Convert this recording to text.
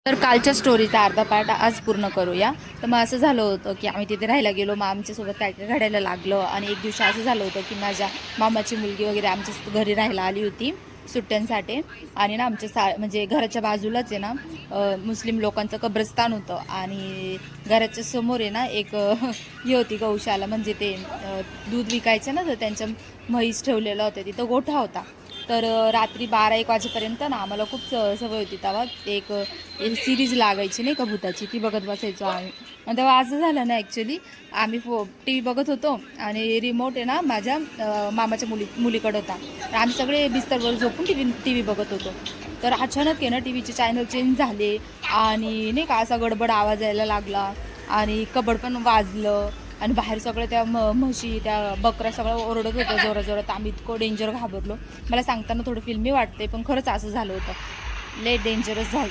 तर कालच्या स्टोरीचा अर्धा पार्ट आज पूर्ण करूया. तर मग असं झालं होतं की आम्ही तिथे राहायला गेलो, मग आमच्यासोबत काय काय घडायला लागलं. आणि एक दिवशी असं झालं होतं की माझ्या मामाची मुलगी वगैरे आमच्या घरी राहायला आली होती सुट्ट्यांसाठी. आणि ना म्हणजे घराच्या बाजूलाच आहे ना मुस्लिम लोकांचं कब्रस्तान होतं. आणि घराच्या समोर आहे ना एक ही होती गौशाला, म्हणजे ते दूध विकायचं ना, तर त्यांच्या म्हैस ठेवलेलं होतं, तिथं गोठा होता. तर रात्री 12-1 वाजेपर्यंत ना आम्हाला खूप सवय होती. तेव्हा ते एक सिरीज लागायची नाही का भूताची, ती बघत बसायचो आम्ही. आणि तेव्हा असं झालं ना, ॲक्च्युली आम्ही टी व्ही बघत होतो आणि रिमोट आहे ना माझ्या मामाच्या मुलीकडे होता. तर आम्ही सगळे बिस्तरवर झोपून टी व्ही बघत होतो. तर अचानक आहे ना टी व्हीचे चॅनल चेंज झाले आणि नाही का असा गडबड आवाज यायला लागला आणि कबड पण वाजलं. आणि बाहेर सगळं त्या म्हशी, त्या बकऱ्या सगळं ओरडत होतं जोराजोरात. आम्ही इतकं डेंजर घाबरलो. मला सांगताना थोडं फिल्मी वाटते, पण खरंच असं झालं होतं. लय डेंजरस झालं.